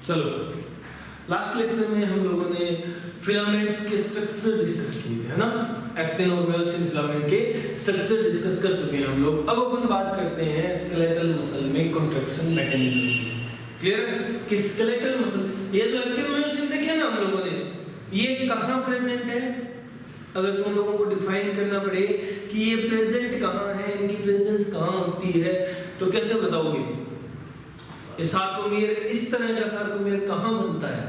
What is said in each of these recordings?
चलो last lecture में हम लोगों ने फिलामेंट्स के स्ट्रक्चर डिस्कस किए है ना, एक्टिन और मायोसिन फिलामेंट के स्ट्रक्चर डिस्कस कर चुके हैं हम लोग। अब अपन बात करते हैं स्केलेटल मसल में कॉन्ट्रैक्शन मैकेनिज्म की। क्लियर कि स्केलेटल मसल ये जो एक्टिन मायोसिन देखे ना हम लोगों ने, ये कहाँ प्रेजेंट है? अगर तुम लोगों को डिफाइन करना पड़े कि ये प्रेजेंट कहाँ है, इनकी प्रेजेंस कहाँ होती है, तो कैसे बताओगे? ये सार्कोमियर, इस तरह का सार्कोमियर कहाँ बनता है?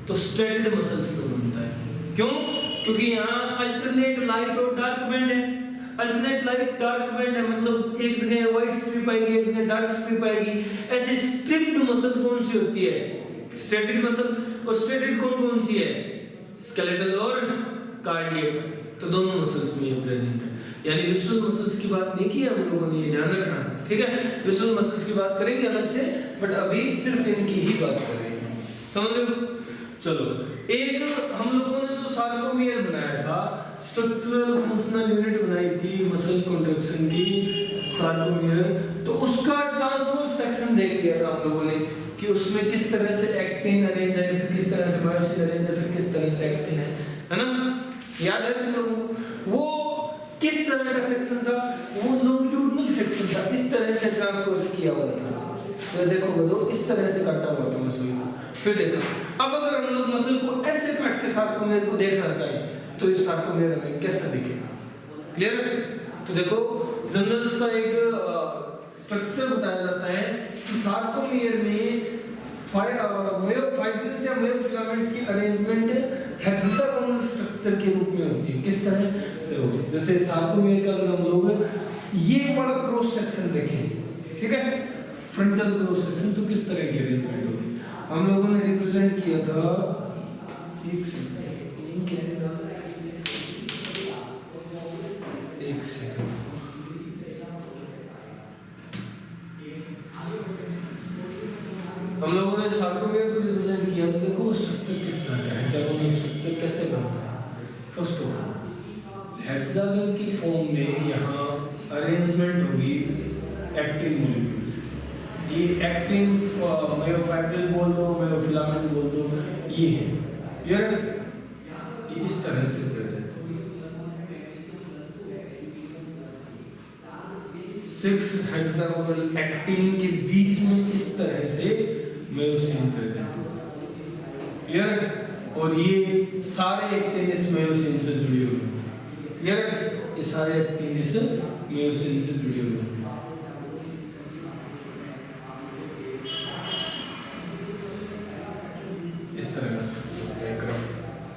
तो स्ट्रेटेड मसल्स में बनता है। क्यों? क्योंकि यहाँ अल्टरनेट लाइट और डार्क बैंड है। अल्टरनेट लाइट डार्क बैंड है, मतलब एक जगह व्हाइट स्ट्रिप आएगी, एक जगह डार्क स्ट्रिप आएगी। ऐसे स्ट्रिप्ड मसल कौन सी होती है? Striated muscle. और स्ट्रेटेड कौन कौन सी है? स्केलेटल और कार्डियक। तो दोनों मसल्स में ये प्रेजेंट है। यानी विजुअल मसल्स की बात नहीं की है हम लोगों ने, ये ध्यान रखना, ठीक है? विजुअल मसल्स की बात करेंगे अलग से, बट अभी सिर्फ इनकी ही बात कर रहे हैं, समझ रहे हो? चलो, एक हम लोगों ने जो सार्कोमियर बनाया था, स्ट्रक्चरल फंक्शनल यूनिट बनाई थी मसल कॉन्ट्रैक्शन की, सार्कोमियर, तो उसका ट्रांसवर्स सेक्शन देख लिया था हम लोगों ने कि उसमें किस तरह से एक्टिन अरेंज है, फिर किस तरह से मायोसिन अरेंज है, फिर किस तरह से एक्टिन है ना? याद है तुम लोगों को? वो किस तरह का सेक्शन था? वो लॉन्गिट्यूडनल सेक्शन था, इस तरह से ट्रांसवर्स किया हुआ था। तो देखो बदो, इस तरह से काटा हुआ था मसल को। फिर देखो, अब अगर हम लोग मसल को ऐसे काट के सार्कोमियर को देखना चाहें तो इस सार्कोमियर में कैसा दिखेगा? क्लियर? तो देखो, जनरल सा एक स्ट्रक्चर बताया जाता है कि सार्कोमियर में मायोफाइब्रिल्स या मायोफिलामेंट्स की अरेंजमेंट हेक्सागोनल स्ट्रक्चर के रूप में होती है। किस तरह? देखो, जैसे सार्कोमियर का अगर हम लोग ये बड़ा क्रॉस सेक्शन देखें, ठीक है, फ्रंटल क्रॉस सेक्शन, तो किस तरह की अरेंजमेंट होगी? हम लोगों ने रिप्रेजेंट किया था, एक सेकंड, हम लोगों ने सार्कोमियर को रिप्रेजेंट किया, तो देखो स्ट्रक्चर किस तरह का है, हेक्सागोनल स्ट्रक्चर कैसे बनता है। फर्स्ट ऑफ ऑल, हेक्सागन की फॉर्म में यहाँ अरेंजमेंट होगी एक्टिन मॉलिक्यूल्स। ये एक्टिन मायोफाइब्रिल बोल दो, मायोफिलामेंट बोल दो, ये है। क्लियर? ये इस तरह से प्रेजेंट होगी। 6 हेक्सागोनल एक्टिन के बीच में इस तरह से मायोसिन प्रेजेंट होगा। क्लियर? और ये सारे एक्टिन इस मायोसिन से जुड़े हुए हैं। क्लियर? ये सारे एक्टिन इस मायोसिन से जुड़े हुए हैं।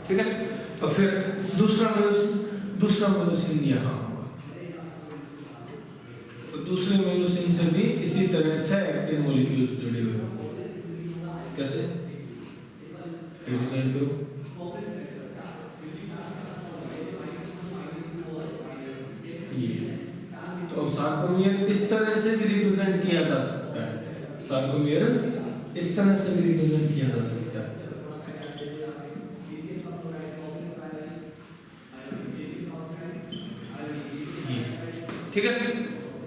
ठीक है? तो फिर दूसरा मायोसिन यहाँ होगा। तो दूसरे मायोसिन से भी इसी तरह 6 एक्टिन मॉलिक्यूल्स जुड़े हुए होंगे। कैसे? रिप्रेजेंट करो। ये तो अब सार्कोमियर इस तरह से भी रिप्रेजेंट किया जा सकता है। सार्कोमियर इस तरह से भी रिप्रेजेंट किया जा सकता है। ठीक है?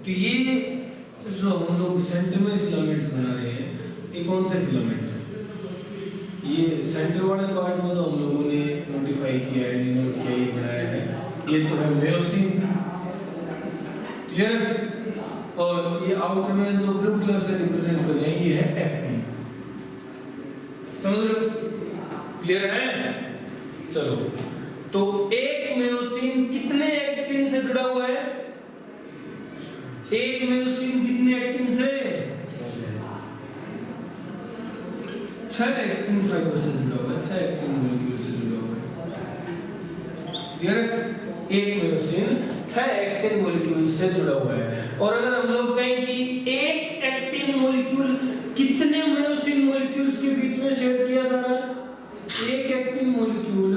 तो ये जो हम लोग सेंटर में फिलामेंट्स बना रहे हैं, ये कौन से फिलामेंट है? ये सेंटर वाले पार्ट में जो हम लोगों ने नोटिफाई किया है, डिनोट किया, ये बनाया है, ये तो है मायोसिन। क्लियर? और ये आउटर में जो ब्लू कलर से रिप्रेजेंट कर रहे हैं, ये है एक्टिन। समझ लो? क्लियर है? चलो, तो एक मायोसिन कितने एक्टिन से जुड़ा हुआ है? एक मायोसिन कितने एक्टिन से? 6 एक्टिन फाइबर से जुड़ा हुआ है, 6 एक्टिन मॉलिक्यूल से जुड़ा हुआ है। क्लियर? एक मायोसिन 6 एक्टिन मॉलिक्यूल से जुड़ा हुआ है। और अगर हम लोग कहें कि एक एक्टिन मॉलिक्यूल कितने मायोसिन मॉलिक्यूल्स के बीच में शेयर किया जा रहा है? एक एक्टिन मॉलिक्यूल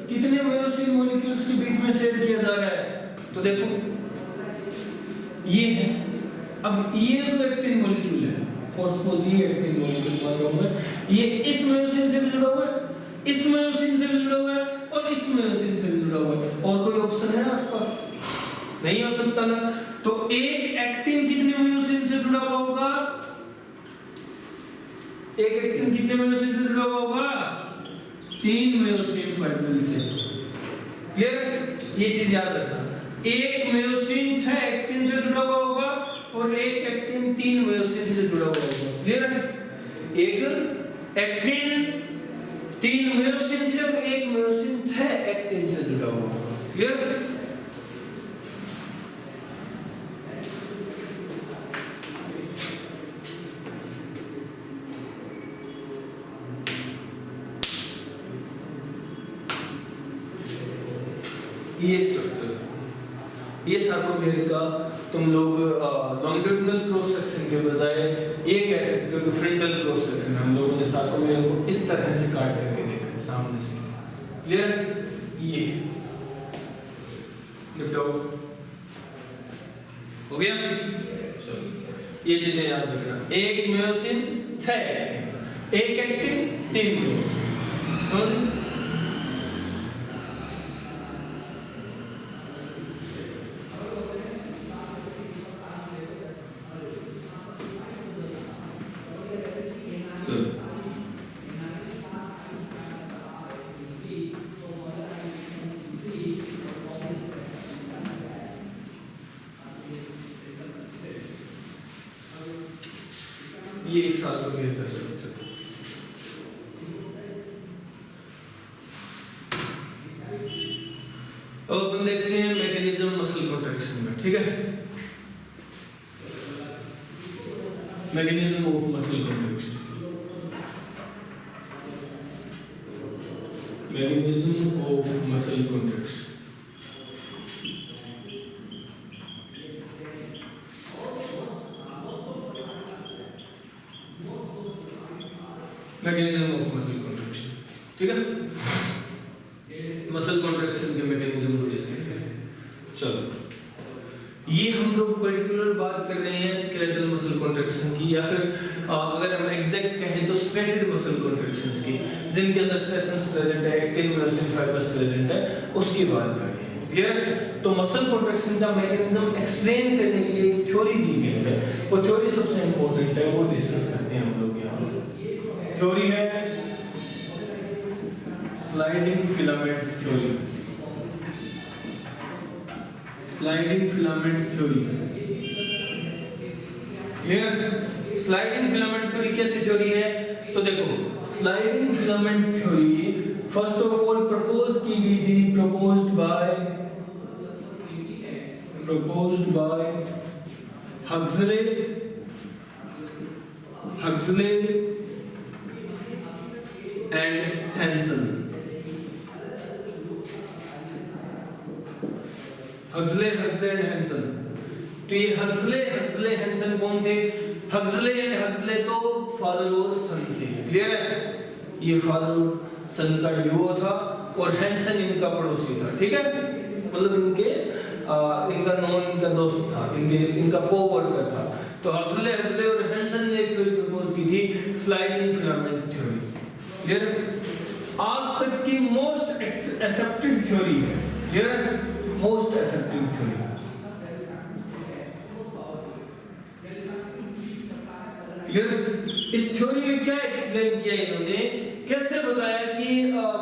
कितने मायोसिन मॉलिक्यूल्स के बीच में शेयर किया जा रहा है? तो देखो, ये है। अब ये जो एक्टिन मॉलिक्यूल है, फॉर सपोज ये एक्टिन मॉलिक्यूल मान लो मैं, ये इस मायोसिन से भी जुड़ा हुआ है, इस मायोसिन से भी जुड़ा हुआ है, और इस मायोसिन से भी जुड़ा हुआ है। और कोई ऑप्शन है आसपास? नहीं हो सकता ना। तो एक एक्टिन कितने मायोसिन से जुड़ा हुआ होगा? एक एक्टिन कितने मायोसिन से जुड़ा हुआ होगा? 3 मायोसिन फाइब्रिल से। क्लियर? ये चीज याद रखना, एक मायोसिन 6 एक्टिन से जुड़ा हुआ होगा और एक एक्टिन 3 मायोसिन से जुड़ा हुआ होगा। क्लियर है? एक एक्टिन 3 मायोसिन से और एक मायोसिन 6 एक्टिन से जुड़ा हुआ होगा। क्लियर? ये स्ट्रक्चर, ये सार्कोमेर का तुम लोग लॉन्गिट्यूडिनल क्रॉस सेक्शन के बजाय ये कह सकते हो कि फ्रंटल क्रॉस सेक्शन। हम लोगों ने सार्कोमेर को इस तरह से काट करके देखा है सामने से। क्लियर? ये निपटाओ, हो गया? चलो ये चीजें याद रखना, एक मायोसिन 6 एक्टिन, एक एक्टिन 3 मायोसिन। समझ? ये इस सार्कोमेर का स्ट्रक्चर। अब अपन देखते हैं मैकेनिज्म मसल कॉन्ट्रैक्शन में। ठीक है? Mechanism of muscle contraction, mechanism of muscle contraction. Mechanism of muscle contraction. ठीक है? मसल कॉन्ट्रैक्शन के मैकेनिज्म को डिस्कस करें। चलो ये हम लोग पर्टिकुलर बात कर रहे हैं स्केलेटल मसल कॉन्ट्रैक्शन की, या फिर अगर हम एग्जैक्ट कहें तो स्ट्रेटेड मसल कॉन्ट्रैक्शंस की, जिनके अंदर स्ट्रेसेंस प्रेजेंट है, एक्टिन मायोसिन फाइबर्स प्रेजेंट है, उसकी बात कर रहे हैं। क्लियर? तो मसल कॉन्ट्रैक्शन का मैकेनिज्म एक्सप्लेन करने के लिए एक थ्योरी दी गई है, वो थ्योरी सबसे इंपॉर्टेंट है, वो डिस्कस करते हैं हम लोग यहाँ। थ्योरी है sliding filament theory. Sliding filament theory. Clear? Sliding filament theory कैसी थ्योरी है? तो देखो, sliding filament theory first of all propose की गई थी, proposed by Huxley and Hanson. Huxley and Hanson. तो ये हक्सले हैंसन कौन थे? हक्सले एंड हक्सले तो फादर और सन थे। क्लियर है? ये फादर और सन का ड्यूओ था और हैंसन इनका पड़ोसी था। ठीक है? मतलब इनका दोस्त था, इनका को-वर्कर था। तो हक्सले और हैंसन ने एक थ्योरी प्रपोज की थी, स्लाइडिंग फिलामेंट थ्योरी। क्लियर? आज तक की मोस्ट एक्सेप्टेड थ्योरी है। Clear? Most accepted theory. Clear? इस थ्योरी में क्या एक्सप्लेन किया इन्होंने, कैसे बताया कि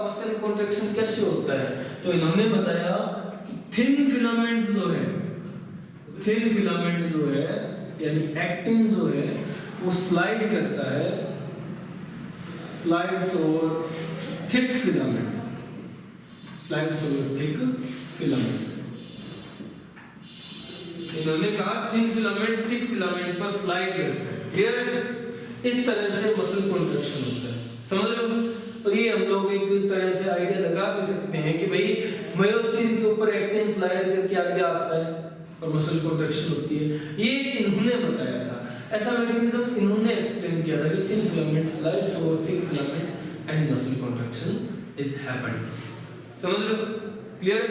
मसल कॉन्ट्रैक्शन कैसे होता है? तो इन्होंने बताया कि थिन फिलामेंट जो है यानी एक्टिन जो है वो स्लाइड करता है, स्लाइड्स ओवर थिक फिलामेंट, इन्होंने कहा थिन फिलामेंट थिक फिलामेंट पर स्लाइड करता है। क्लियर है? इस तरह से मसल कॉन्ट्रैक्शन होता है। समझ लो? और ये हम लोग एक तरह से आइडिया लगा भी सकते हैं कि भाई मायोसिन के ऊपर एक्टिन स्लाइड करके आगे आता है और मसल कॉन्ट्रैक्शन होती है। ये इन्होंने बताया था, ऐसा मैकेनिज्म इन्होंने एक्सप्लेन किया था कि thin filament slides over thick filament and muscle contraction is happened. समझ लो? क्लियर?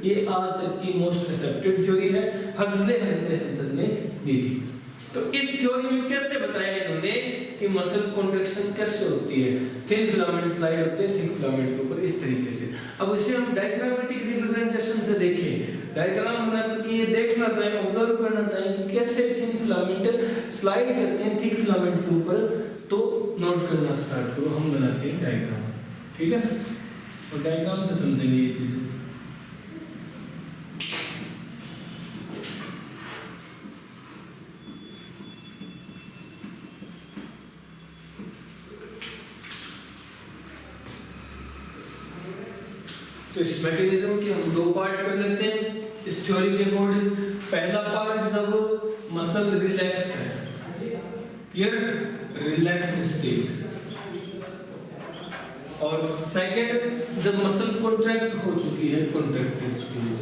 ये आज तक की मोस्ट एक्सेप्टेड थ्योरी है, हक्सले हैंसन ने दी थी। तो इस थ्योरी में कैसे बताया इन्होंने कि मसल कॉन्ट्रैक्शन कैसे होती है? थिन फिलामेंट स्लाइड होते हैं थिक फिलामेंट के ऊपर इस तरीके से। अब इसे हम डायग्रामेटिक रिप्रेजेंटेशन से देखें। डायग्राम बना करके ये देखना चाहिए, ऑब्जर्व करना चाहिए कि कैसे थिन फिलामेंट स्लाइड करते हैं थिक फिलामेंट के ऊपर। तो नोट करना स्टार्ट करो, हम बनाते हैं डायग्राम, ठीक है, और डायग्राम से समझेंगे ये चीजें। तो इस मैकेनिज्म के हम दो पार्ट कर लेते हैं इस थ्योरी के अकॉर्डिंग। पहला पार्ट जब मसल रिलैक्स है, क्लियर, रिलैक्स स्टेट, और सेकंड जब मसल कॉन्ट्रैक्ट हो चुकी है, कॉन्ट्रैक्टेड स्टेज,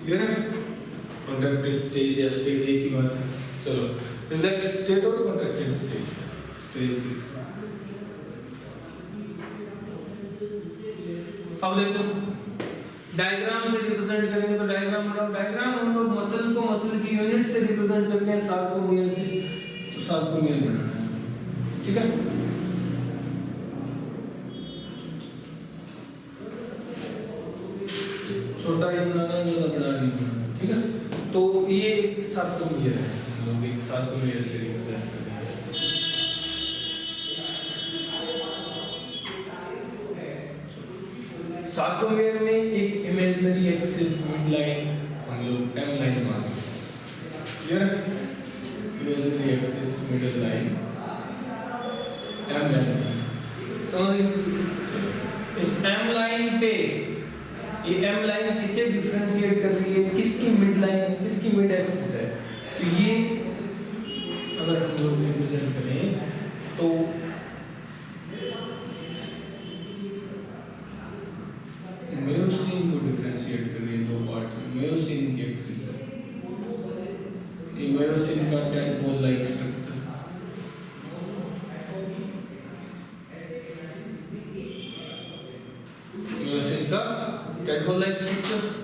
क्लियर है, कॉन्ट्रैक्टेड स्टेज या स्टेट एक ही बात है। चलो रिलैक्स स्टेट और कॉन्ट्रैक्टेड स्टेज। अब देखो डायग्राम से रिप्रेजेंट करेंगे, तो डायग्राम बनाओ। डायग्राम हम लोग मसल को मसल की यूनिट से रिप्रेजेंट करते हैं, सार्कोमियर से, तो सार्कोमियर बनाना है, ठीक है। छोटा ही बनाना है, ज्यादा बड़ा नहीं बनाना, ठीक है। तो ये एक सार्कोमियर है, हम लोग एक सार्कोमियर से रिप्रेजेंट करते हैं। सार्कोमियर में एक इमेजिनरी एक्सिस मिड लाइन हम लोग एम लाइन मानते हैं, क्लियर है, imaginary axis mid line M line, समझ। इस एम लाइन पे ये एम लाइन किसे डिफरेंशिएट कर रही है, किसकी मिड लाइन है, किसकी मिड एक्सिस है। तो ये अगर हम लोग रिप्रेजेंट करें तो मायोसिन को डिफरेंशिएट कर रही है दो पार्ट्स में। मायोसिन की एक्सिस है, ये मायोसिन का टेडपोल लाइक स्ट्रक्चर, मायोसिन का टेडपोल लाइक स्ट्रक्चर।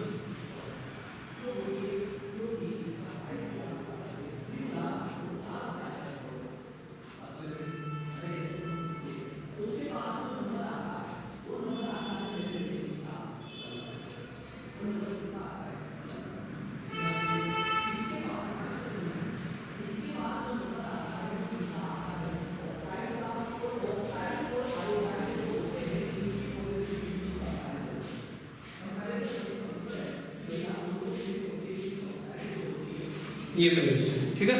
ये मायोसिन, ठीक है।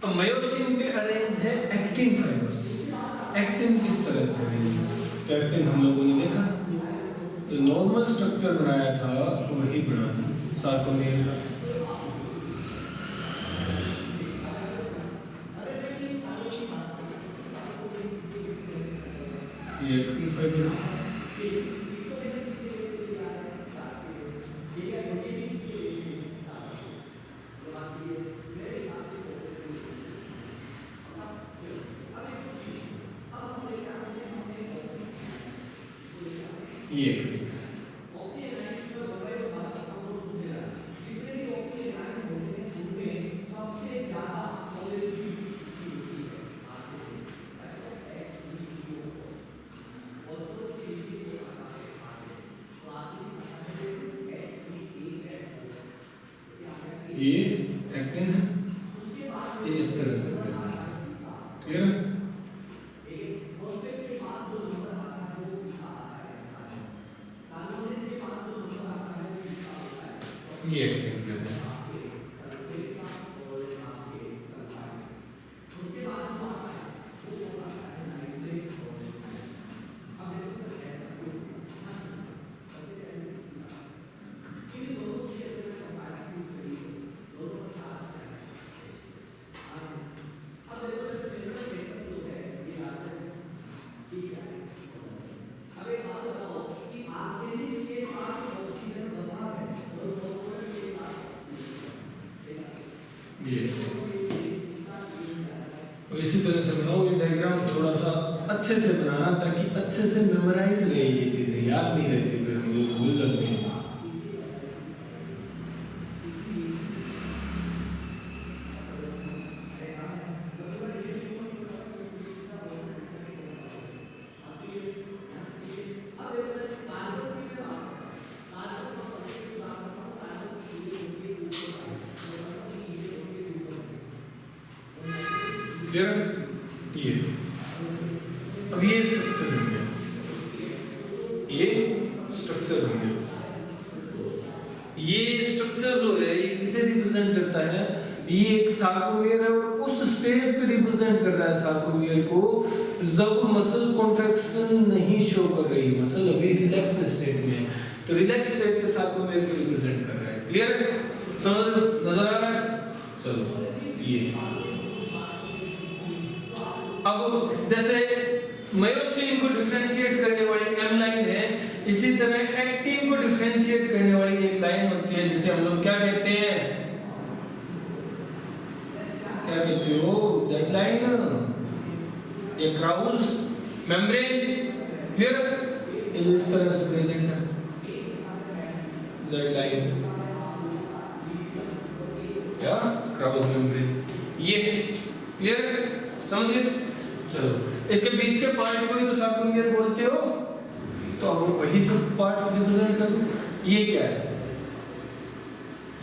अब मायोसिन पे अरेंज है एक्टिन फाइबर्स। एक्टिन किस तरह से अरेंज है, तो एक्टिन हम लोगों ने देखा जो नॉर्मल स्ट्रक्चर बनाया था वही बना था सार्कोमियर का। ये एक्टिन फाइबर ये एक्टिन है, ये इस तरह से प्रेजेंट है, क्लियर है। ये एक्टिन प्रेजेंट है। तो इसी तरह से बनाओ ये डायग्राम, थोड़ा सा अच्छे से बनाना ताकि अच्छे से मेमोराइज रहे, ये चीजें याद नहीं रहती, फिर हम लोग भूल जाते हैं। क्लियर? ये अब ये स्ट्रक्चर बन गया, ये स्ट्रक्चर बन गया। ये स्ट्रक्चर जो है ये किसे रिप्रेजेंट करता है? ये एक सार्कोमियर है और उस स्टेज पे रिप्रेजेंट कर रहा है सार्कोमियर को जब मसल कॉन्ट्रैक्शन नहीं शो कर रही, मसल अभी रिलैक्स स्टेट में है, तो रिलैक्स स्टेट के सार्कोमियर को रिप्रेजेंट कर रहा है। क्लियर? समझ नजर आ रहा है? चलो ये अब जैसे मायोसिन को डिफरेंशिएट करने वाली एम लाइन है, इसी तरह एक्टिन को डिफरेंशिएट करने वाली एक लाइन होती है जिसे हम लोग क्या कहते हैं? क्या कहते हो? जेड लाइन या क्राउज मेम्ब्रेन। क्लियर? ये इस तरह से प्रेजेंट है जेड लाइन या क्राउज मेम्ब्रेन। ये क्लियर? समझ गए? चलो इसके बीच के पार्ट को ही तो सार्कोमियर बोलते हो, तो अब वही सब पार्ट्स रिप्रेजेंट कर दो। ये क्या है?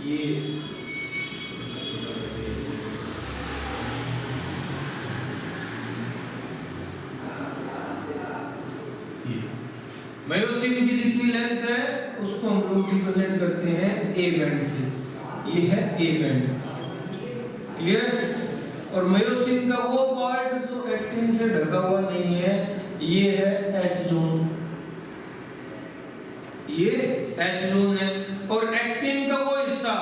ये मायोसिन की जितनी लेंथ है उसको हम लोग रिप्रेजेंट करते हैं ए बैंड से। ये है ए बैंड। क्लियर? और मायोसिन का वो पार्ट जो एक्टिन से ढका हुआ नहीं है, ये है एच जोन। ये एच जोन है। और एक्टिन का वो हिस्सा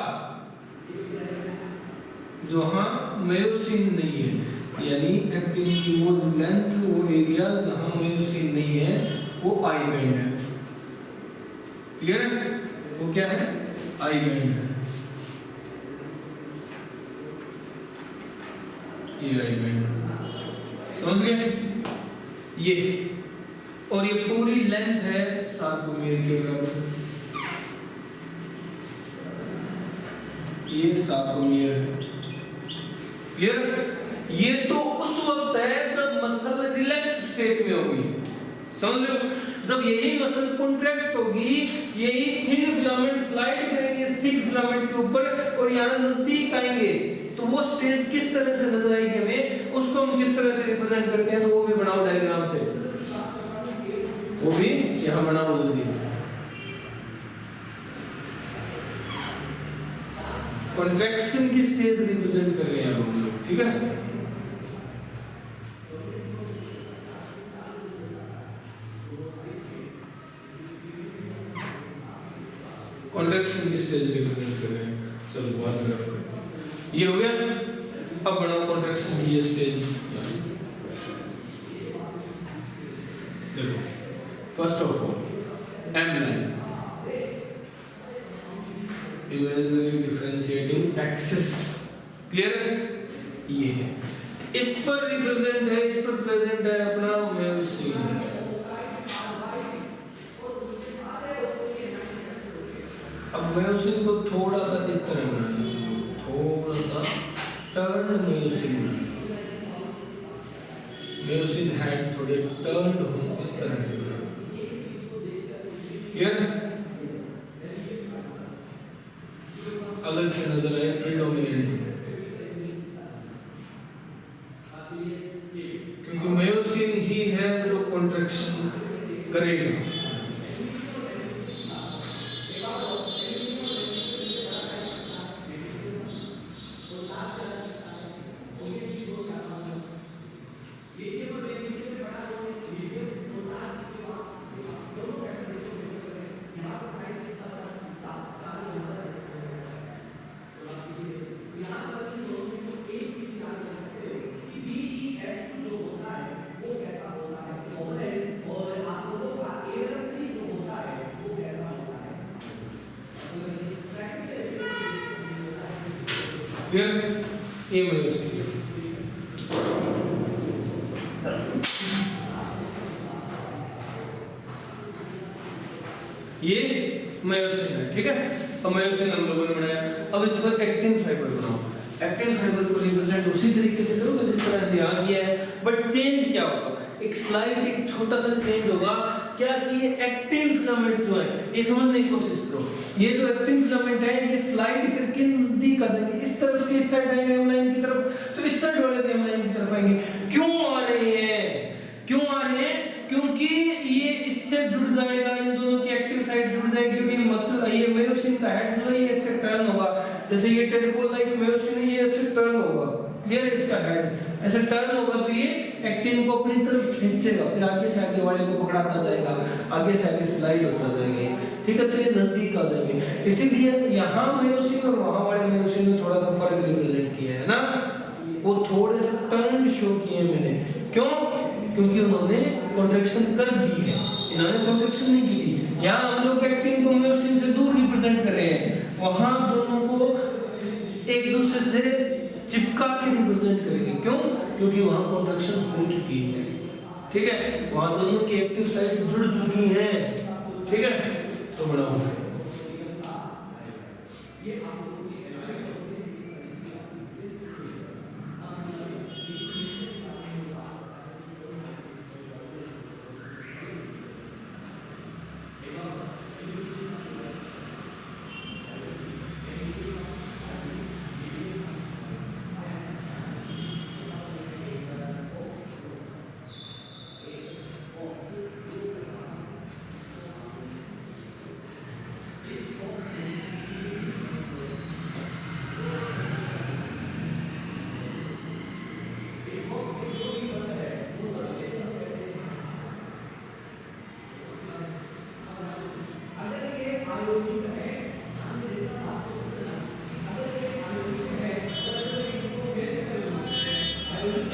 जो हाँ मायोसिन नहीं है, यानी एक्टिन की वो लेंथ, वो एरिया जहां मायोसिन नहीं है, वो आई बैंड है। क्लियर है? वो क्या है? आई बैंड है। ये आई बैंड समझ गए? ये और ये पूरी लेंथ है सार्कोमियर के बराबर। ये सार्कोमियर है। क्लियर? ये तो उस वक्त है जब मसल रिलैक्स स्टेट में होगी। समझ लो, जब यही मसल कॉन्ट्रैक्ट होगी, यही थिन फिलामेंट स्लाइड करेंगे इस थिक फिलामेंट के ऊपर और यहाँ नजदीक आएंगे, तो वो स्टेज किस तरह से नजर आएगी हमें, उसको हम किस तरह से रिप्रेजेंट करते हैं, तो वो भी बनाओ डायग्राम से। वो भी यहाँ बनाओ जल्दी। कॉन्ट्रैक्शन की स्टेज रिप्रेजेंट कर रहे हैं हम लोग। ठीक है? कॉन्ट्रैक्शन की स्टेज रिप्रेजेंट कर रहे हैं। चलो बहुत ग्राफ करते हैं। ये हो गया। अब बनाओ कॉन्ट्रैक्शन की ये स्टेज। देखो first of all M line, imaginary differentiating axis. Clear? ये है, इस पर रिप्रेजेंट है, इस पर प्रेजेंट है अपना मायोसिन। अब मायोसिन को थोड़ा सा इस तरह बनाना, थोड़ा सा टर्न मायोसिन बनाना। मायोसिन हेड थोड़े टर्न हो, इस तरह से बनाना। क्लियर? अलग से नजर आए प्रीडोमिनेंट, क्योंकि मायोसिन ही है जो कॉन्ट्रैक्शन करेगा। फिर ए मायोसिन, ये मायोसिन है। ठीक है? अब मायोसिन हम लोगों ने बनाया। अब इस पर एक्टिन फाइबर बनाओ। एक्टिन फाइबर को रिप्रेजेंट उसी तरीके से करोगे जिस तरह से यहाँ किया है, बट चेंज क्या होगा? एक स्लाइड, एक छोटा सा चेंज होगा। क्या कि ये एक्टिन फिलामेंट्स जो है, ये समझने की कोशिश करो। ये जो एक्टिन फिलामेंट है ये स्लाइड करके नजदीक आ जाएंगे, इस तरफ के इस साइड आएंगे एम लाइन की तरफ, तो इस साइड साइड वाले भी लाइन की तरफ आएंगे। क्यों आ रहे हैं? क्यों आ रहे हैं? क्योंकि ये इससे जुड़ जाएगा, इन दोनों की एक्टिव साइड जुड़ जाएगी, क्योंकि मसल ये मायोसिन का हेड जो है ये इससे टर्न होगा, जैसे ये टेडपोल लाइक मायोसिन है, ये इससे टर्न होगा, क्लियर है, इसका हेड ऐसे टर्न होगा तो ये एक्टिन को अपनी तरफ खींचेगा, फिर आगे से आगे वाले को पकड़ाता जाएगा, आगे से आगे स्लाइड होता जाएगा, ठीक है, तो ये नजदीक आ जाएंगे। इसीलिए यहाँ मायोसिन और वहां वाले मायोसिन में थोड़ा सा फर्क रिप्रेजेंट किया है ना, वो थोड़े से टर्न शो किए मैंने, क्यों? क्योंकि उन्होंने कॉन्ट्रैक्शन कर दी है, इन्होंने कॉन्ट्रैक्शन नहीं की थी। यहाँ हम लोग एक्टिन को मायोसिन से दूर रिप्रेजेंट कर रहे हैं, वहां दोनों को एक दूसरे से चिपका के रिप्रेजेंट करेंगे, क्यों? क्योंकि वहां कॉन्ट्रैक्शन हो चुकी है, ठीक है, वहां दोनों की एक्टिव साइड जुड़ चुकी है, ठीक है, तो बड़ा हो गया।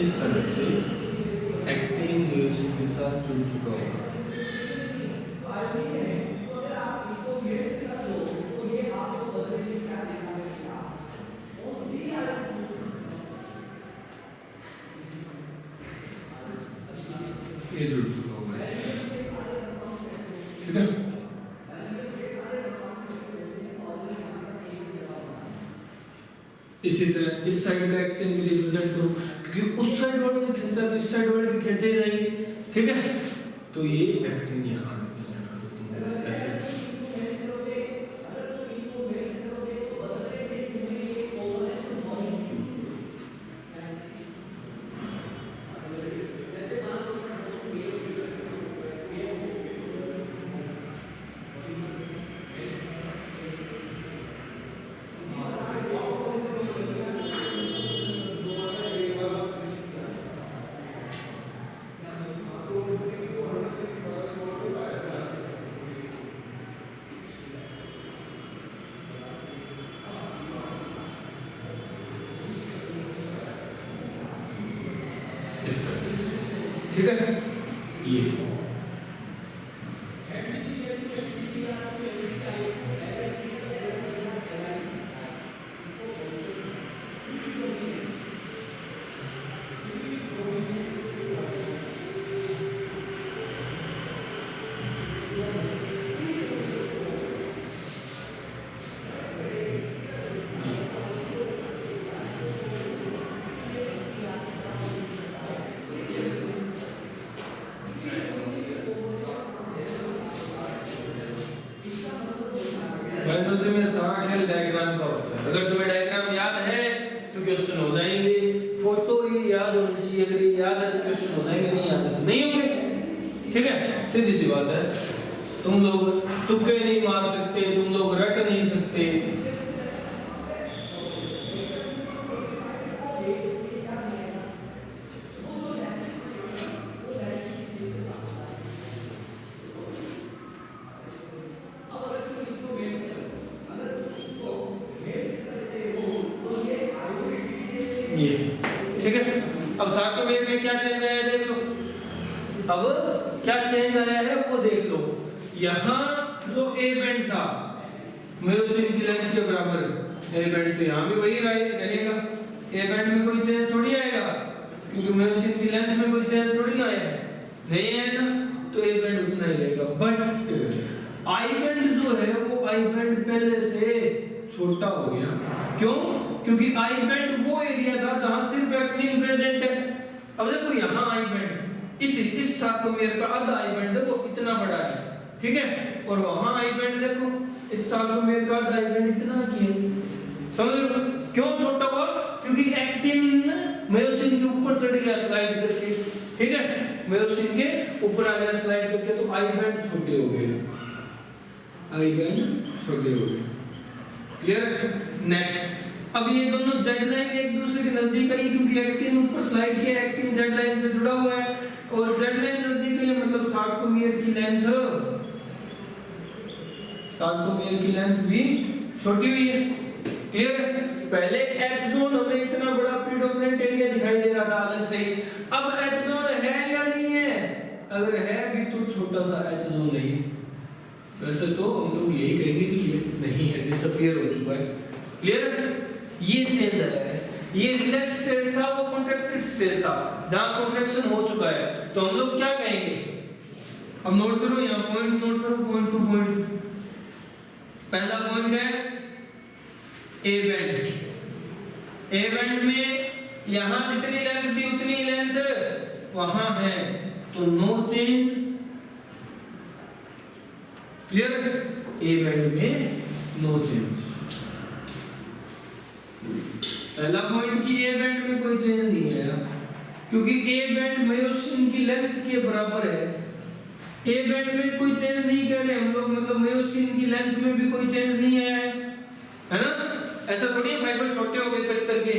इस तरह से एक्टिन मायोसिन के साथ जुड़ चुका होगा। ये जुड़ चुका होगा, ठीक है। इसी तरह इस साइड का एक्टिन भी रिप्रेजेंट करो, क्योंकि उस साइड वाले ने खींचा तो इस साइड वाले भी खींचे जाएंगे, ठीक है, तो ये एक्टिन यहाँ रिप्रेजेंट करो ऐसे। ठीक है, ये में सारा खेल डायग्राम का होता है। अगर तुम्हें डायग्राम याद है तो क्वेश्चन हो जाएंगे, फोटो ये याद होनी चाहिए, अगर ये याद है तो क्वेश्चन हो जाएंगे, नहीं याद है तो नहीं होंगे, ठीक है, सीधी सी बात है। तुम लोग तुक्के नहीं मार सकते, तुम लोग रट नहीं सकते, ये ठीक है। अब सार्कोमेर में क्या चेंज आया है देख लो, अब क्या चेंज आया है वो देख लो। यहाँ जो ए बैंड था मायोसिन की लेंथ के बराबर, ए बैंड तो यहाँ भी वही रहेगा, ए बैंड में कोई चेंज थोड़ी आएगा, क्योंकि मायोसिन की लेंथ में कोई चेंज थोड़ी ना आएगा, नहीं है ना, तो ए बैंड उतना ही रहेगा। बट आई बैंड जो है वो आई बैंड पहले से छोटा हो गया, क्यों? क्योंकि आई बैंड वो एरिया था जहां सिर्फ एक्टिन प्रेजेंट है। अब देखो यहाँ आई बैंड इस सार्कोमेर का आधा आई बैंड देखो इतना बड़ा है, ठीक है, और वहां आई बैंड देखो इस सार्कोमेर का आधा आई बैंड इतना की है, समझ लो क्यों छोटा हुआ? क्योंकि एक्टिन मायोसिन के ऊपर चढ़ गया स्लाइड करके, ठीक है, मायोसिन के ऊपर आ गया स्लाइड करके, तो आई बैंड छोटे हो गए, आई बैंड छोटे हो गए। क्लियर? नेक्स्ट, अब ये दोनों जेड लाइन एक दूसरे के नजदीक आई क्योंकि एक्टिन ऊपर स्लाइड किया, एक्टिन जेड लाइन से जुड़ा हुआ है और जेड लाइन नजदीक है, मतलब सार्कोमियर की लेंथ, सार्कोमियर की लेंथ भी छोटी हुई है। क्लियर? पहले एच जोन हमें इतना बड़ा प्रीडोमिनेंट एरिया दिखाई दे रहा था अलग से ही, अब एच जोन है या नहीं है? अगर है भी तो छोटा सा एच जोन है, वैसे तो हम लोग यही कहेंगे कि ये नहीं है, डिसअपीयर हो चुका है। क्लियर? ये चेंज आया है, ये रिलैक्स स्टेट था, वो कॉन्ट्रैक्टेड स्टेट था जहां कॉन्ट्रैक्शन हो चुका है, तो हम लोग क्या कहेंगे? अब नोट करो, यहां पॉइंट नोट करो, पॉइंट टू पॉइंट। पहला पॉइंट है ए बैंड, ए बैंड में यहां जितनी लेंथ थी उतनी लेंथ वहां है, तो no change. Clear? A band में नो चेंज। पहला पॉइंट कि ए बैंड में कोई चेंज नहीं आया क्योंकि ए बैंड मायोसिन की लेंथ के बराबर है, ए बैंड में कोई चेंज नहीं कर रहे हम लोग, मतलब मायोसिन की लेंथ में भी कोई चेंज नहीं आया है ना? ऐसा थोड़ी है फाइबर छोटे हो गए कट करके,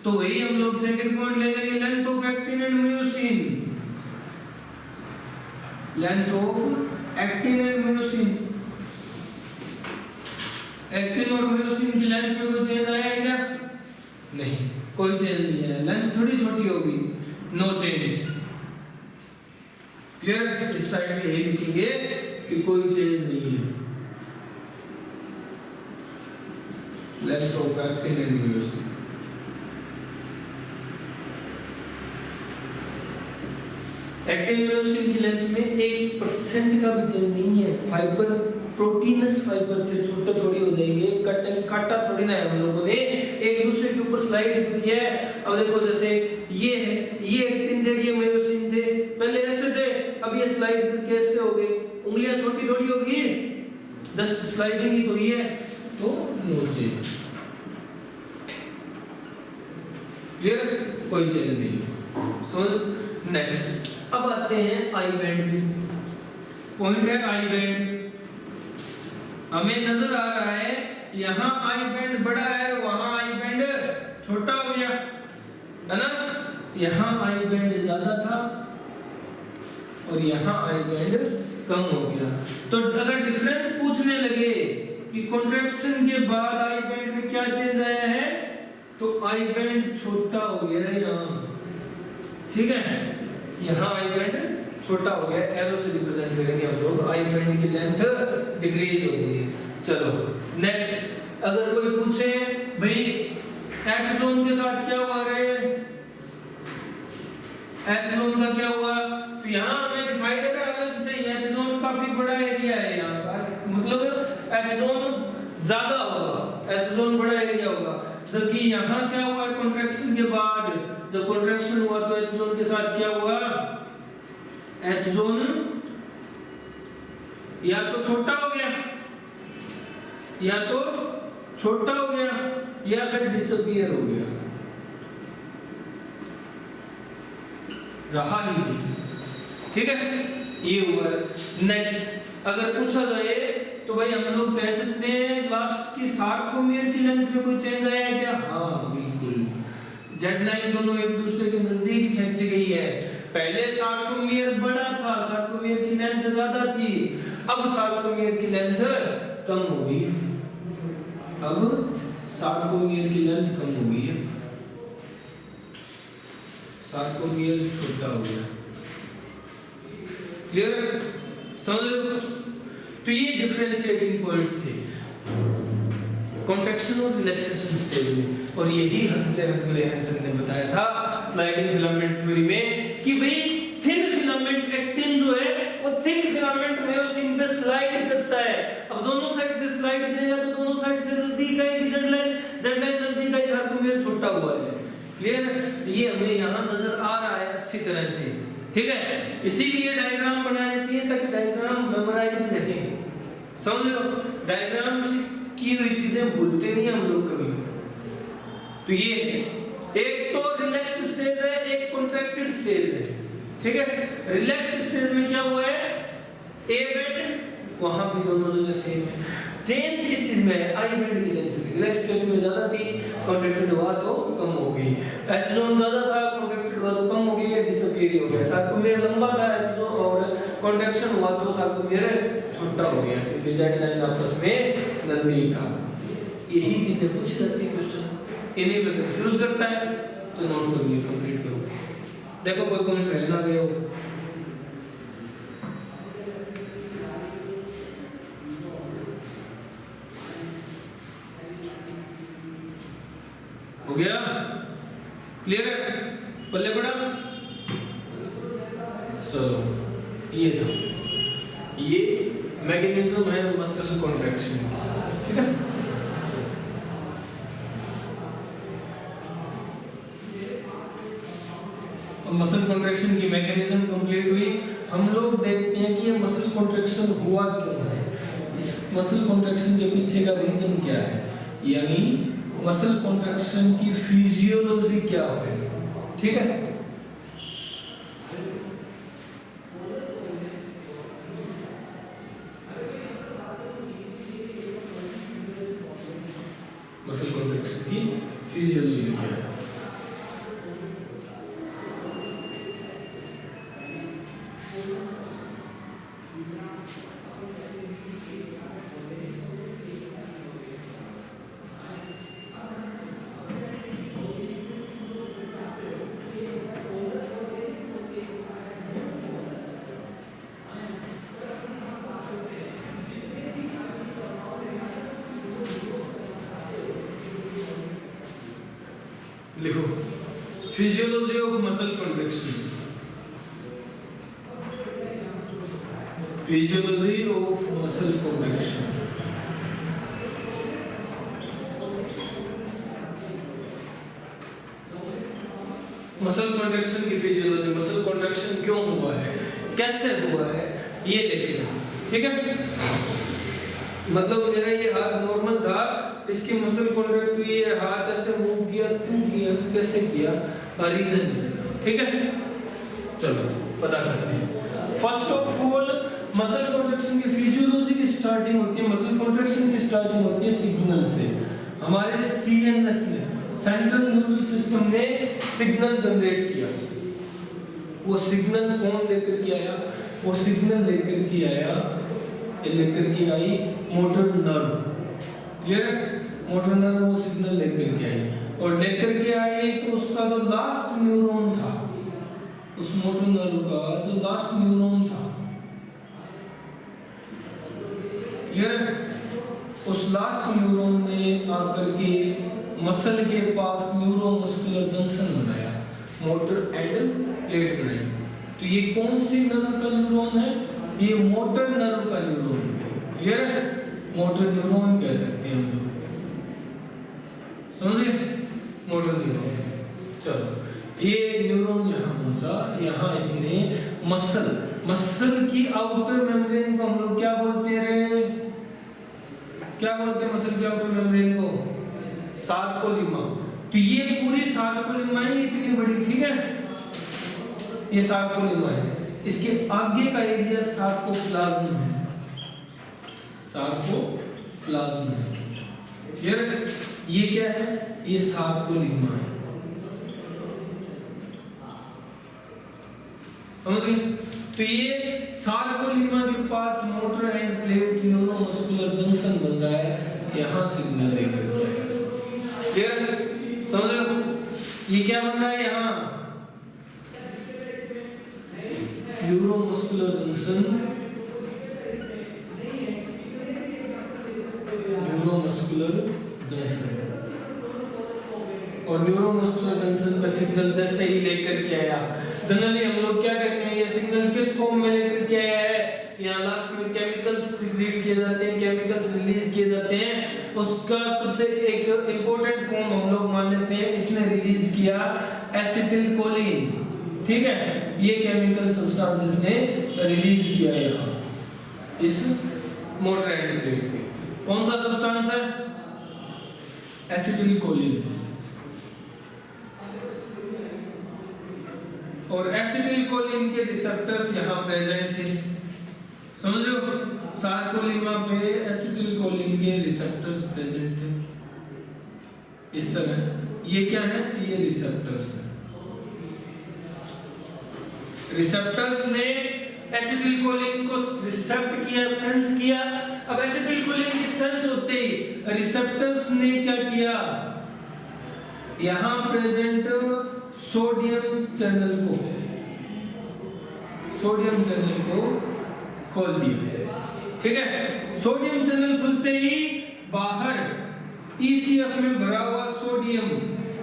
तो वही हम लोग सेकंड पॉइंट ले लेंगे, length of actin and myosin, length of actin and myosin. Actin और मायोसिन की लेंथ में कोई चेंज आया है क्या? नहीं, कोई चेंज नहीं है, लेंथ थोड़ी छोटी होगी, नो चेंज। क्लियर? इस साइड में यही लिखेंगे कि कोई चेंज नहीं है, length of actin and myosin. Actin myosin की लेंथ में 1% का भी चेंज नहीं है, फाइबर प्रोटीनस फाइबर थे, छोटे थोड़ी हो जाएंगे, काटा थोड़ी ना है, हम लोगों ने एक दूसरे के ऊपर स्लाइड किया है। अब देखो जैसे ये है, ये एक्टिन थे, ये मायोसिन थे, पहले ऐसे थे, अब ये स्लाइड करके ऐसे हो गए, उंगलियां छोटी थोड़ी होगी, जस्ट स्लाइडिंग ही तो हुई है, तो नो चेंज। क्लियर? कोई चेंज नहीं। समझ? नेक्स्ट, अब आते हैं आई बैंड में। पॉइंट है आई बैंड, हमें नजर आ रहा है यहाँ आई बैंड बड़ा है, वहां आई बैंड छोटा हो गया है ना? यहाँ आई बैंड ज्यादा था और यहाँ आई बैंड कम हो गया, तो अगर डिफरेंस पूछने लगे कि कॉन्ट्रैक्शन के बाद आई बैंड में क्या चेंज आया है, तो आई बैंड छोटा हो गया है यहाँ, ठीक है, यहाँ आई बैंड छोटा हो गया, एरो से रिप्रेजेंट करेंगे हम लोग, आई बैंड की लेंथ डिक्रीज हो गई है। चलो नेक्स्ट, अगर कोई पूछे भाई एच जोन के साथ क्या हुआ रे, एच जोन का क्या हुआ, तो यहाँ हमें दिखाई दे रहा है अलग से, एच जोन काफी बड़ा एरिया है यहाँ पर, मतलब एच जोन ज्यादा होगा, एच जोन बड़ा एरिया होगा, जबकि यहाँ क्या हुआ कॉन्ट्रैक्शन के बाद, जब कॉन्ट्रैक्शन हुआ तो एच जोन के साथ क्या हुआ, एच जोन या तो छोटा हो गया, या तो छोटा हो गया, या फिर डिसअपीयर हो गया, रहा ही नहीं। ठीक है, ये हुआ। नेक्स्ट अगर पूछा जाए तो भाई हम लोग कह सकते हैं लास्ट की सार्कोमियर की लेंथ में कोई चेंज आया है क्या? हाँ बिल्कुल, जेड लाइन दोनों एक दूसरे के नजदीक खींची गई है। पहले सार्कोमियर बड़ा था, सार्कोमियर की लेंथ ज्यादा थी, अब सार्कोमियर की लेंथ कम हो गई है, अब सार्कोमियर की लेंथ कम हो गई है, सार्कोमियर छोटा हो गया। क्लियर, समझ लो। तो ये डिफरेंशिएटिंग पॉइंट्स थे कॉन्ट्रैक्शन और रिलैक्सेशन स्टेज में, और यही हक्सले हैंसन ने बताया था स्लाइडिंग फिलामेंट थ्योरी में कि भाई थिन फिलामेंट एक्टिन जो है वो थिन फिलामेंट मायोसिन पे स्लाइड करता है। अब दोनों साइड से स्लाइड करेगा तो दोनों साइड से नजदीक आएगी जेड लाइन नजदीक आई, सार्कोमियर छोटा हुआ है। क्लियर, ये हमें यहाँ नजर आ रहा है अच्छी तरह से। ठीक है, इसीलिए डायग्राम बनाने चाहिए ताकि डायग्राम मेमोराइज रहे। समझ लो, डायग्राम की हुई चीजें भूलते नहीं हम लोग कभी। तो ये एक तो रिलैक्स स्टेज है, ठीक है। रिलैक्स्ड स्टेज में क्या हुआ है, ए बेड वहां भी दोनों जगह सेम है। चेंज किस चीज में है, आई बेड की लेंथ में। रिलैक्स स्टेट में ज्यादा थी, कॉन्ट्रैक्टेड हुआ तो कम हो गई। एच जोन ज्यादा था, कॉन्ट्रैक्टेड हुआ तो कम हो गई, डिसअपीयर हो गया। सार्कोमियर लंबा था एच जोन और कॉन्ट्रैक्शन हुआ तो सार्कोमियर छोटा हो गया, क्योंकि जेड लाइन आपस में नजदीक था। यही चीजें पूछ जाती है क्वेश्चन, इन्हीं पे कंफ्यूज करता है, तो नोट करिए, कंप्लीट करो। देखो कोई पॉइंट रह ना गया हो। हो गया, क्लियर है, पल्ले पड़ा। चलो ये था, ये मैकेनिज्म है मसल कॉन्ट्रैक्शन, ठीक है। मसल कॉन्ट्रैक्शन की मैकेनिज्म कंप्लीट हुई। हम लोग देखते हैं कि ये मसल कॉन्ट्रैक्शन हुआ क्यों है, इस मसल कॉन्ट्रैक्शन के पीछे का रीजन क्या है, यानी मसल कॉन्ट्रैक्शन की फिजियोलॉजी क्या है, ठीक है। मसल कॉन्ट्रैक्शन की फिजियोलॉजी क्या है। लिखो, physiology of muscle contraction, physiology of muscle contraction. Muscle contraction की फिजियोलॉजी, मसल कॉन्ट्रैक्शन क्यों हुआ है, कैसे हुआ है, ये देखना, ठीक है। मतलब मेरा ये हाथ नॉर्मल था, इसकी मसल कॉन्ट्रैक्ट हुई है, हाथ ऐसे मूव किया, क्यों किया, कैसे किया, रीजन इसका, ठीक है। चलो पता करते हैं। First of all muscle contraction की फिजियोलॉजी की स्टार्टिंग होती है, मसल कॉन्ट्रैक्शन की स्टार्टिंग होती है सिग्नल से। हमारे सीएनएस ने, सेंट्रल नर्वस सिस्टम ने सिग्नल जनरेट किया। वो सिग्नल कौन लेकर के आया, वो सिग्नल लेकर के आया, लेकर के आई मोटर नर्व, क्लियर है। मोटर नर्व वो सिग्नल लेकर के आई, और लेकर के आई तो उसका जो लास्ट न्यूरॉन था, उस मोटर नर्व का जो लास्ट न्यूरॉन था, क्लियर है, उस लास्ट न्यूरॉन ने आकर के मसल के पास न्यूरोमस्कुलर जंक्शन बनाया, मोटर एंड प्लेट बनाई। तो ये कौन सी नर्व का न्यूरॉन है, ये मोटर नर्व का न्यूरॉन है, क्लियर है। मोटर न्यूरॉन कह सकते हैं हम लोग, समझे, मोटर न्यूरॉन। चलो ये न्यूरॉन यहाँ पहुंचा, यहाँ इसने मसल की आउटर मेम्ब्रेन को हम लोग क्या बोलते हैं, क्या बोलते हैं मसल की आउटर मेम्ब्रेन को, सार्कोलिमा। तो ये पूरी सार्कोलिमा है, इतनी बड़ी, ठीक है, ये सार्कोलिमा है। इसके आगे का एरिया सार्कोप्लाज्म है, सार्कोप्लाज्म है, ये क्या है, ये सार्कोलिमा है, समझ गए। तो ये सार्कोलिमा के पास motor end plate neuromuscular junction बन रहा है, यहाँ सिग्नल लेकर क्लियर, समझ लो। ये क्या बन रहा है, यहाँ न्यूरोमस्कुलर जंक्शन, न्यूरोमस्कुलर जंक्शन, और न्यूरोमस्कुलर जंक्शन का सिग्नल जैसे ही लेकर के आया, जनरली हम लोग क्या करते हैं, ये सिग्नल किस फॉर्म में लेकर के आया है, यहाँ लास्ट में केमिकल्स सीक्रेट किए जाते हैं, केमिकल्स रिलीज किए जाते हैं, उसका सबसे एक इंपॉर्टेंट फॉर्म हम लोग मान लेते हैं, इसने रिलीज किया एसिटिलकोलिन, ठीक है। ये केमिकल सब्सटेंस इसने रिलीज किया यहाँ इस मोटर एंड प्लेट पे। कौन सा सब्सटेंस है, एसिटिलकोलिन। और एसिटिलकोलिन के रिसेप्टर्स यहाँ प्रेजेंट थे, समझ रहे हो। सार्कोलिमा पे एसिटिलकोलिन के रिसेप्टर्स प्रेजेंट थे इस तरह। ये क्या है, ये रिसेप्टर्स है। रिसेप्टर्स ने एसिटिलकोलिन को रिसेप्ट किया, सेंस किया। अब एसिटिलकोलिन की सेंस होते ही रिसेप्टर्स ने क्या किया, यहां प्रेजेंट सोडियम चैनल को खोल दिया, ठीक है। सोडियम चैनल खुलते ही बाहर ECF में भरा हुआ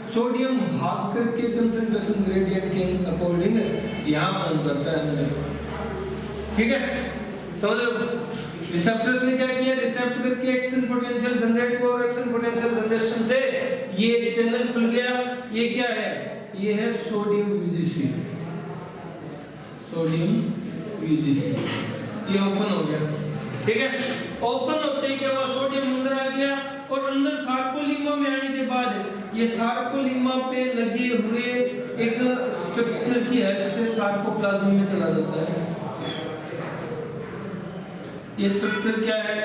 सोडियम भाग करके कंसंट्रेशन ग्रेडियंट के अकॉर्डिंग यहां पहुंच जाता है अंदर, ठीक है, समझ लो। रिसेप्टर्स ने क्या किया, रिसेप्ट करके एक्शन पोटेंशियल जनरेट हुआ और एक्शन पोटेंशियल जनरेशन से ये चैनल खुल गया। ये क्या है, ये है सोडियम VGC, ये ओपन हो गया, ठीक है। ओपन होते ही क्या हुआ, सोडियम अंदर आ गया और अंदर सार्कोलिमा में आने के बाद ये सार्कोलिमा पे लगे हुए एक स्ट्रक्चर की हेल्प से सार्कोप्लाज्म में चला जाता है। ये स्ट्रक्चर क्या है,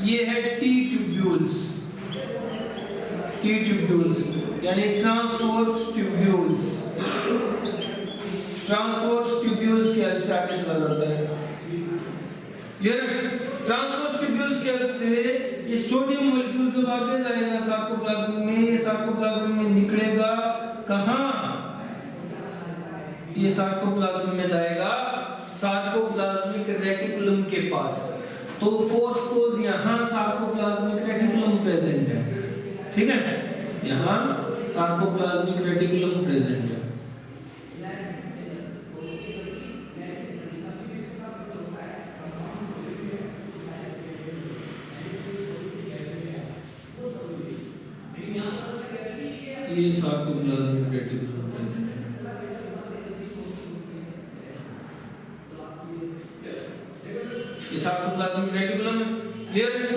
ये है टी ट्यूब्यूल्स यानी ट्रांसवर्स ट्यूब्यूल्स की हेल्प से आगे चला जाता है। ये ट्रांसवर्स ट्यूब्यूल्स की हेल्प से ये सोडियम मॉलिक्यूल जब आगे जाएगा सार्कोप्लाज्म में, ये सार्कोप्लाज्म में निकलेगा कहां, ये सार्कोप्लाज्म में जाएगा सार्कोप्लाज्मिक रेटिकुलम के पास। तो फोर्स कोज यहां सार्कोप्लाज्मिक रेटिकुलम प्रेजेंट है, ठीक है, यहां सार्कोप्लाज्मिक रेटिकुलम प्रेजेंट है। ये सार्कोप्लाज्मिक रेटिकुलम प्रेजेंट है। ये सार्कोप्लाज्मिक रेटिकुलम क्लियर है।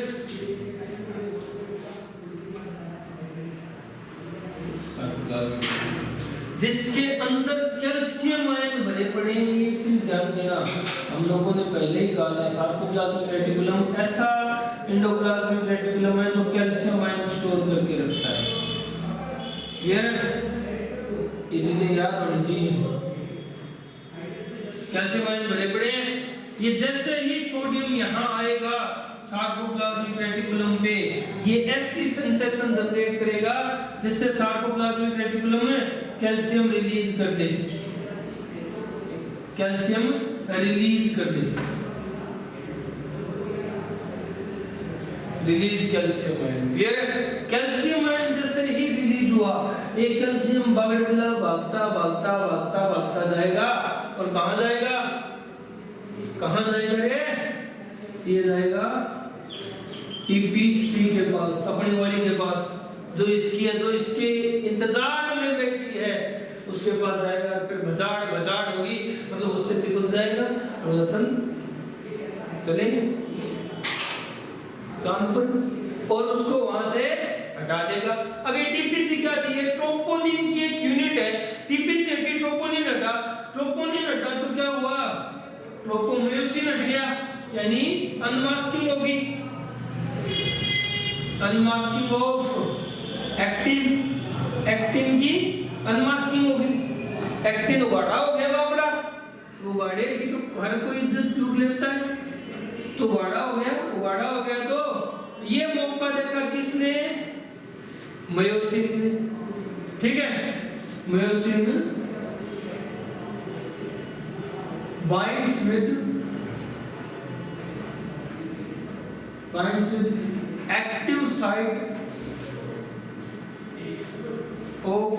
जिसके अंदर कैल्शियम आयन भरे पड़े हैं, ये चीज ध्यान देना। हम लोगों ने पहले ही कहा था सार्कोप्लाज्मिक रेटिकुलम ऐसा एंडोप्लाज्मिक रेटिकुलम है जो कैल्शियम आयन स्टोर करके रखता है। ये चीजें याद होनी चाहिए। कैल्शियम आयन भरे पड़े हैं, ये जैसे ही सोडियम यहाँ आएगा सार्कोप्लाज्मिक रेटिकुलम पे, ये ऐसी सेंसेशन जनरेट करेगा जिससे सार्कोप्लाज्मिक रेटिकुलम में कैल्शियम रिलीज कर दे, रिलीज कैल्शियम आयन। क्लियर है। कैल्शियम आयन जैसे ही रिलीज हुआ, ये कैल्शियम भागता जाएगा और कहां जाएगा रे, ये जाएगा टीपीसी के पास, अपनी बॉडी के पास, जो इसके इंतजार में बैठी है उसके पास जाएगा। फिर बजाड़ होगी, मतलब उससे चिपक जाएगा और चलेंगे चांद पर और उसको वहां से हटा देगा। अब ये टीपीसी क्या थी, ये ट्रोपोनिन की एक यूनिट है। टीपीसी हटी, ट्रोपोनिन हटा तो क्या हुआ, ट्रोपोमायोसिन हट गया, यानी अनमास्किंग होगी, अनमास्किंग ऑफ एक्टिन की अनमास्किंग होगी। एक्टिन उगाड़ा हो गया बाबड़ा, उगाड़े की तो हर कोई इज्जत लूट लेता है, तो उगाड़ा हो गया तो ये मौका देखा किसने, मायोसिन ने, ठीक है। Myosin binds with active site of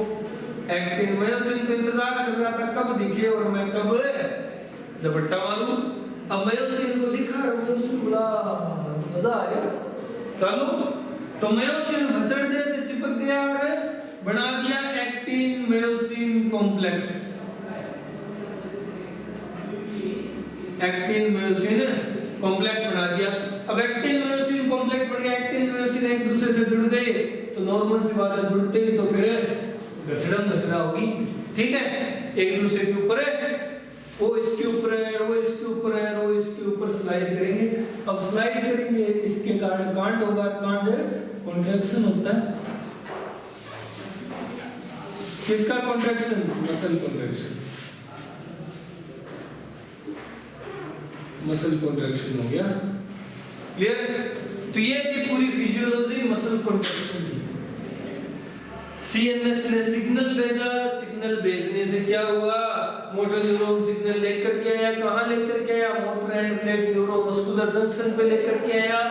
actin। Myosin तो इंतजार कर रहा था कब दिखे और मैं कब झपट्टा मारूं। अब मायोसिन को दिखा और मायोसिन बोला मजा आ गया, चलो। तो मायोसिन भचड़ने से चिपक गया और बना दिया actin myosin complex. Actin myosin complex बना दिया। अब एक्टिन मायोसिन कॉम्प्लेक्स बन गया, एक्टिन मायोसिन एक दूसरे से जुड़ गए तो नॉर्मल सी बात है, जुड़ते ही तो फिर घसड़ा होगी, ठीक है, एक दूसरे के ऊपर है, वो इसके ऊपर है, वो इसके ऊपर है, वो इसके ऊपर स्लाइड करेंगे। अब स्लाइड करेंगे इसके कारण कांड होगा, कांड कॉन्ट्रैक्शन होता है। किसका contraction? Muscle contraction, muscle contraction हो गया, क्लियर? तो ये थी पूरी फिजियोलॉजी मसल कॉन्ट्रैक्शन की। सीएनएस ने सिग्नल भेजा, सिग्नल भेजने से क्या हुआ? मोटर न्यूरॉन सिग्नल लेकर के आया, कहां लेकर के आया? Motor end plate neuromuscular junction पे लेकर के आया,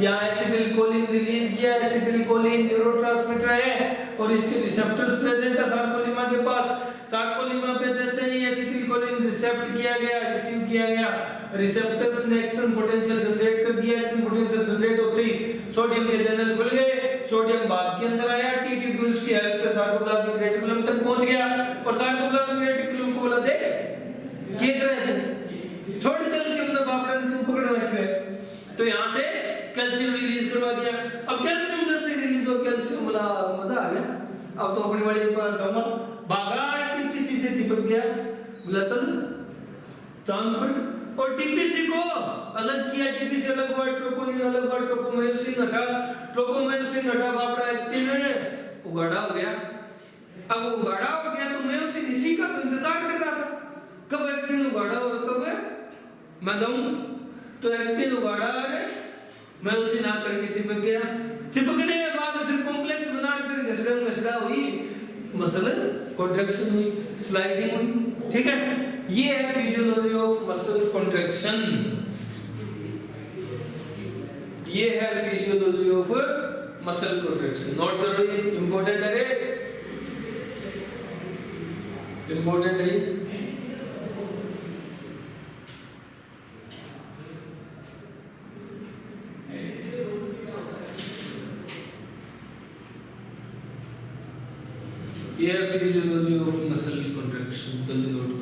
या एसिटिलकोलिन रिलीज किया। एसिटिलकोलिन न्यूरोट्रांसमीटर है और इसके रिसेप्टर्स प्रेजेंट है सार्कोलिमा के पास। सार्कोलिमा पे जैसे ही एसिटिलकोलिन रिसेप्ट किया गया, रिसीव किया गया, रिसेप्टर्स ने एक्शन पोटेंशियल जनरेट कर दिया। एक्शन पोटेंशियल जनरेट होते ही सोडियम के चैनल खुल गए, सोडियम भाग के अंदर आया, टी ट्यूब्यूल्स की हेल्प से सार्कोप्लाज्मिक रेटिकुलम तक पहुंच गया और सार्कोप्लाज्मिक रेटिकुलम को बोला देख क्या कर रहे थे, छोड़ कैल्शियम ने बापड़ा ने पकड़ रखे है, तो यहां से कैल्शियम रिलीज करवा दिया। अब कैल्शियम जैसे रिलीज हो, कैल्शियम बोला मजा आ गया, अब तो अपनी वाली के पास जाऊंगा, भागा टीपीसी से चिपक गया, बोला चल चांद पर, और टीपीसी को अलग किया, टीपीसी अलग हुआ, ट्रोपोनिन अलग हुआ, ट्रोपोमायोसिन हटा, ट्रोपोमायोसिन हटा, बापड़ा एक्टिन उगाड़ा हो गया। अब उगाड़ा हो गया तो मायोसिन इसी का तो इंतजार कर रहा था, कब एक्टिन उगाड़ा और कब मैं जाऊं, तो एक्टिन उगाड़ा और मायोसिन आकर के चिपक गया। चिपकने के बाद फिर कॉम्प्लेक्स बना, फिर घसड़ा हुई, मसल कॉन्ट्रैक्शन हुई, स्लाइडिंग हुई, ठीक है। ये है फिजियोलॉजी ऑफ मसल कॉन्ट्रैक्शन, ये है physiology of muscle contraction. Note करो, ये इंपॉर्टेंट है, इंपॉर्टेंट है। ये है फिजियोलॉजी ऑफ मसल कॉन्ट्रैक्शन, जल्दी नोट करो।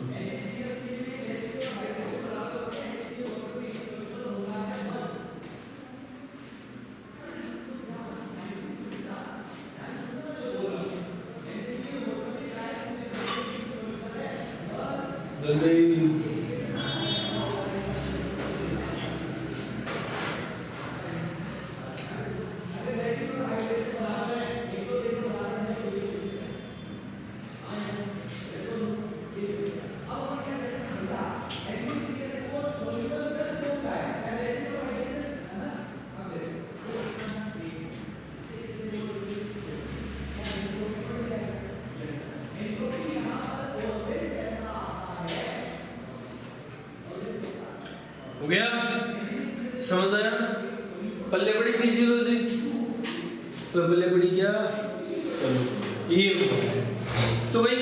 हो गया, समझ आया? पल्ले बड़ी फिजियोलॉजी, पल्ले बड़ी क्या, चलो ये हो। तो भाई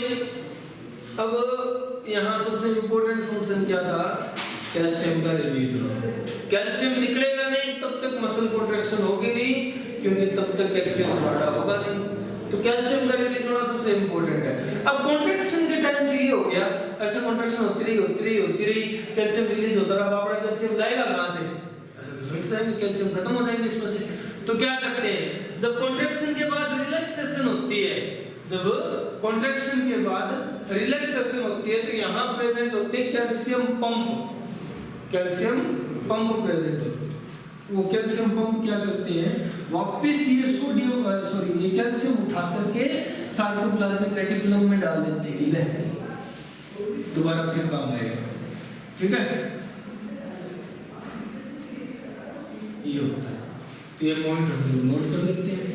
अब यहाँ सबसे इम्पोर्टेंट फंक्शन क्या था? कैल्शियम का रिलीज होना। कैल्शियम निकलेगा नहीं तब तक मसल कॉन्ट्रैक्शन होगी नहीं, क्योंकि तब तक एक्टिन उगाड़ा होगा नहीं, तो कैल्शियम का रिलीज होना सबसे इम्पोर्टेंट है। अब कॉन्ट्रैक्शन के टाइम तो ये हो गया, ऐसे कॉन्ट्रैक्शन होती रही, कैल्शियम रिलीज होता रहा, बापड़ा कैल्शियम लाएगा कहां से? ऐसे तो मिट जाएंगे, कैल्शियम खत्म हो जाएंगे इसमें से। तो क्या करते हैं, जब कॉन्ट्रैक्शन के बाद रिलैक्सेशन होती है, जब कॉन्ट्रैक्शन के बाद रिलैक्सेशन होती है, तो यहाँ प्रेजेंट होते हैं calcium pump, calcium pump present होते हैं। वो कैल्शियम पंप क्या करते हैं, वापस ये सोडियम सॉरी ये कैल्शियम उठा करके सार्कोप्लाज्मिक रेटिकुलम में डाल देते हैं, ले दोबारा फिर काम आएगा, ठीक है। ये होता है, तो ये पॉइंट हम लोग नोट कर लेते हैं।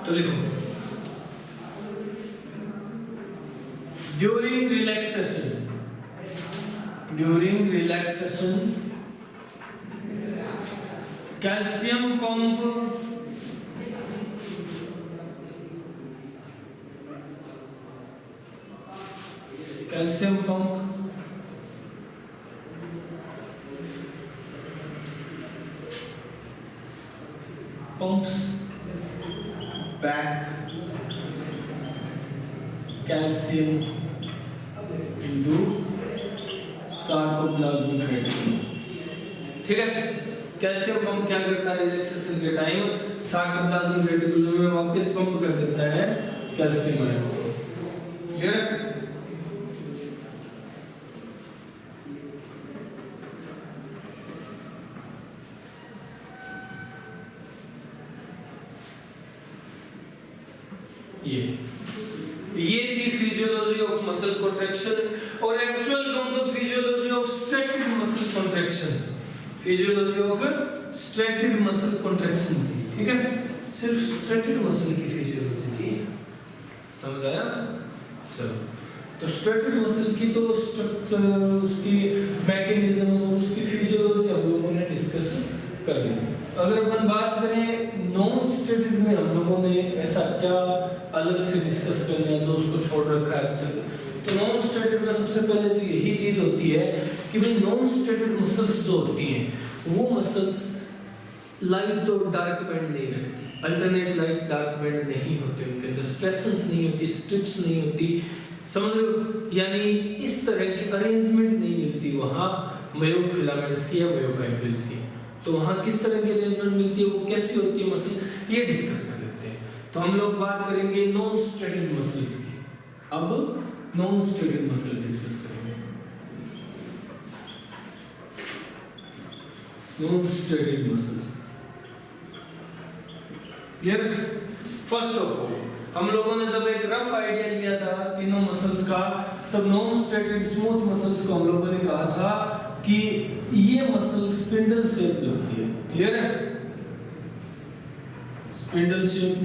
तो लिखो, during relaxation calcium pump pumps back calcium into sarcoplasmic reticulum, ठीक है। कैल्शियम पंप क्या करता है, रिलैक्सेशन के टाइम सार्कोप्लाज्मिक रेटिकुलम में वापस पंप कर देता है कैल्शियम आयंस को। क्लियर है? ये थी फिजियोलॉजी ऑफ मसल कॉन्ट्रैक्शन और एक्चुअल कहूं तो physiology of striated muscle contraction, physiology of striated muscle contraction थी। ठीक है, सिर्फ स्ट्रेटेड मसल की फिजियोलॉजी थी, समझ आया? चलो, तो स्ट्रेटेड मसल की तो स्ट्रक्चर, उसकी मैकेनिज्म और उसकी फिजियोलॉजी हम लोगों ने डिस्कस कर ली। अगर अपन बात करें नॉन स्ट्रेटेड में हम लोगों ने ऐसा क्या अलग से डिस्कस करना है जो उसको छोड़ रखा है अब तक, तो नॉन स्ट्रेटेड में सबसे पहले तो यही चीज होती है कि भाई नॉन स्ट्रेटेड मसल्स जो होती हैं वो मसल्स लाइट और डार्क बैंड नहीं रखती, अल्टरनेट लाइट डार्क बैंड नहीं होते उनके अंदर, स्ट्रेसेंस नहीं होती, स्ट्रिप्स नहीं होती, समझ लो, यानी इस तरह की अरेंजमेंट नहीं मिलती वहाँ मायोफिलामेंट्स की या मायोफाइब्रिल्स की। तो वहाँ किस तरह की अरेंजमेंट मिलती है, वो कैसी होती है मसल, ये डिस्कस कर लेते हैं। तो हम लोग बात करेंगे नॉन स्ट्रेटेड मसल्स की। अब नॉन स्ट्रेटेड मसल डिस्कस करेंगे। Non striated muscle, clear? First of all हम लोगों ने जब एक रफ आइडिया लिया था तीनों मसल्स का, तब नॉन स्ट्रेटेड स्मूथ मसल्स को हम लोगों ने कहा था कि ये मसल स्पिंडल शेप्ड होती है। क्लियर है? स्पिंडल शेप्ड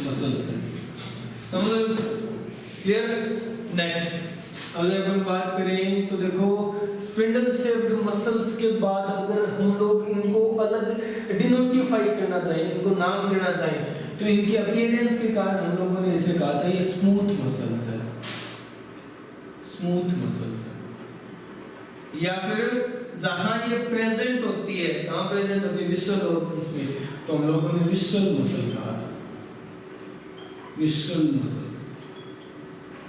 मसल्स है, समझ लो? क्लियर? नेक्स्ट अगर अपन बात करें तो देखो स्पिंडल शेप्ड मसल्स के बाद अगर हम लोग इनको अलग डिनोटिफाई करना चाहिए, इनको नाम देना चाहिए, तो इनकी अपीयरेंस के कारण हम लोगों ने इसे कहा था ये स्मूथ मसल्स है, स्मूथ मसल्स है। या फिर जहां ये प्रेजेंट होती है, कहां प्रेजेंट होती है, विशुअल ऑर्गन्स में, तो हम लोगों ने विशुअल मसल कहा था, विशुअल मसल्स।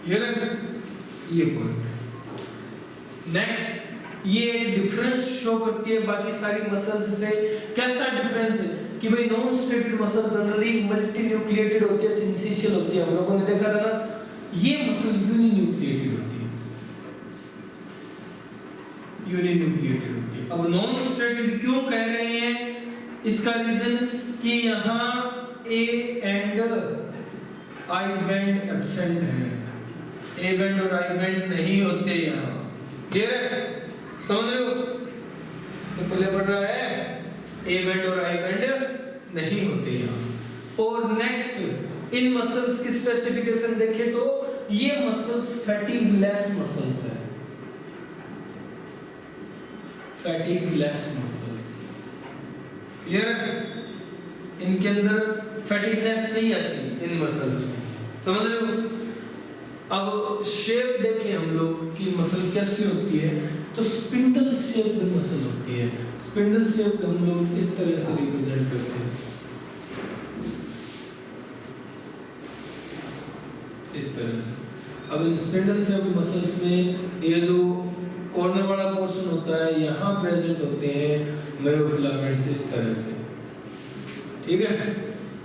ये ना ये पॉइंट। नेक्स्ट ये एक डिफरेंस शो करती है बाकी सारी मसल्स से। कैसा डिफरेंस है कि भाई non striated muscle generally multi nucleated होती है, सिंसिशियल होती है, हम लोगों ने देखा था ना, ये मसल यूनि न्यूक्लिएटेड होती है, यूनि न्यूक्लिएटेड होती है। अब नॉन स्ट्रेटेड क्यों कह रहे हैं, इसका रीजन कि यहाँ A and I band absent है, ए बैंड और आई बैंड नहीं होते यहाँ। क्लियर है? समझ रहे हो? तो पहले पढ़ रहा है ए बैंड और आई बैंड नहीं होते यहाँ। और नेक्स्ट इन मसल्स की स्पेसिफिकेशन देखें तो ये मसल्स फैटिग लेस मसल्स है, फैटिग लेस मसल्स। क्लियर है? इनके अंदर फैटिगनेस नहीं आती इन मसल्स में, समझ रहे हो? अब शेप देखें हम लोग कि मसल कैसी होती है, तो स्पिंडल शेप्ड मसल होती है। स्पिंडल शेप्ड हम लोग इस तरह से रिप्रेजेंट करते हैं, इस तरह से। अब इन स्पिंडल शेप्ड मसल्स में ये जो कॉर्नर वाला पोर्शन होता है यहाँ प्रेजेंट होते हैं मायोफिलामेंट्स इस तरह से, ठीक है?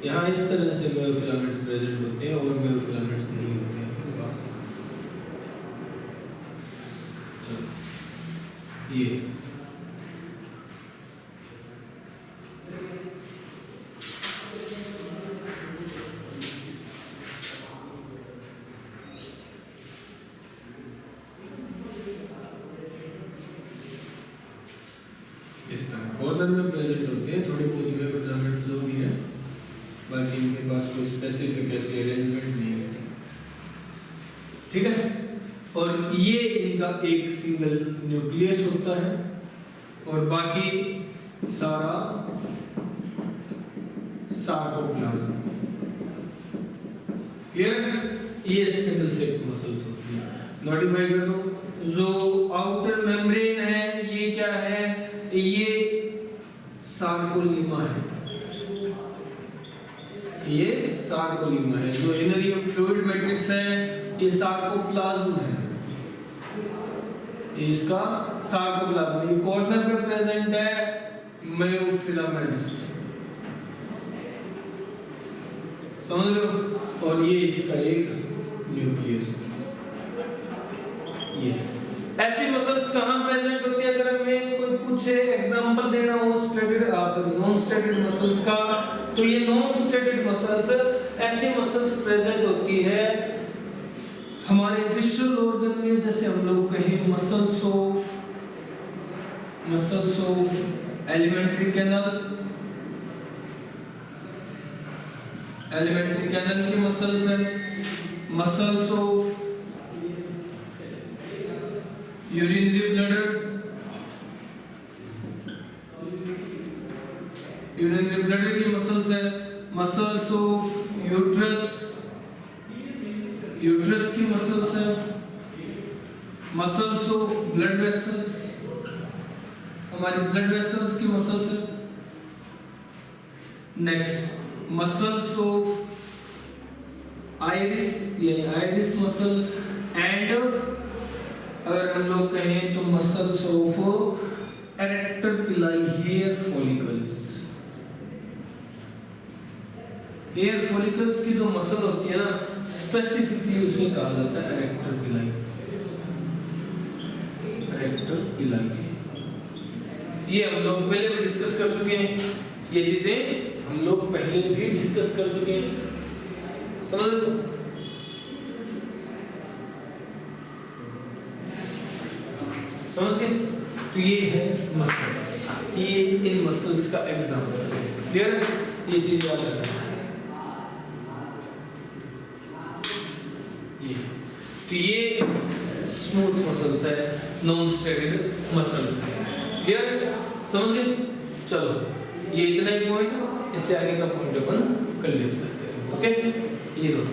यहाँ इस तरह से मायोफिलामेंट्स प्रेजेंट होते हैं और मायोफिलामेंट्स नहीं होते हैं आपके पास। चलो ये इस तरह कॉर्नर में प्रेजेंट होते हैं, थोड़े बहुत मायोफिलामेंट्स जो भी है, बाकी इनके पास कोई स्पेसिफिक ऐसी अरेंजमेंट नहीं होती, ठीक है? और ये इनका एक सिंगल न्यूक्लियस होता है और बाकी सारा सार्कोप्लाज्म। क्लियर? ये स्पिंडल शेप्ड मसल्स होती है। नोटिफाई कर दो, जो आउटर मेम्ब्रेन है ये क्या है, ये सार्कोलिमा है, ये सार्कोलिमा है। जो इनर फ्लूइड मैट्रिक्स है ये सार्कोप्लाज्म है, ये इसका सार्कोप्लाज्म, ये कॉर्नर पे प्रेजेंट है मायोफिलामेंट्स, समझ लो। और ये इसका एक न्यूक्लियस। ये ऐसी मसल्स कहाँ प्रेजेंट होती है? अगर हमें कोई पूछे एग्जांपल देना हो स्टेटेड नॉन स्टेटेड मसल्स का, तो ये नॉन स्टेटेड मसल्स, ऐसी मसल्स प्रेजेंट होती है हमारे विजुअल ऑर्गन में। जैसे हम लोग कहें मसल्स ऑफ एलिमेंट्री कैनल की मसल्स है, मसल्स ऑफ यूरिनरी ब्लडर की मसल्स है, मसल्स ऑफ यूट्रस की मसल्स है, मसल्स ऑफ ब्लड वेसल्स, हमारी ब्लड वेसल्स की मसल्स है। नेक्स्ट मसल्स ऑफ आइरिस, यानी आइरिस मसल, एंड अगर हम लोग कहें तो मसल्स ऑफ एरेक्टर पिलाई, हेयर फॉलिकल्स। हेयर फॉलिकल्स की जो मसल होती है ना, स्पेसिफिकली उसे कहा जाता है एरेक्टर पिलाई। ये हम लोग पहले भी डिस्कस कर चुके हैं, ये चीजें हम लोग पहले भी डिस्कस कर चुके हैं, समझ लो। समझ गए? तो ये है मसल्स, ये इन मसल्स का एग्जांपल है। क्लियर है? ये चीज याद रखना। तो ये स्मूथ मसल्स है, नॉन स्टेटेड मसल्स है। क्लियर? समझ गए? चलो ये इतना ही पॉइंट, इससे आगे का पॉइंट अपन कल डिस्कस करेंगे। ओके, ये नोट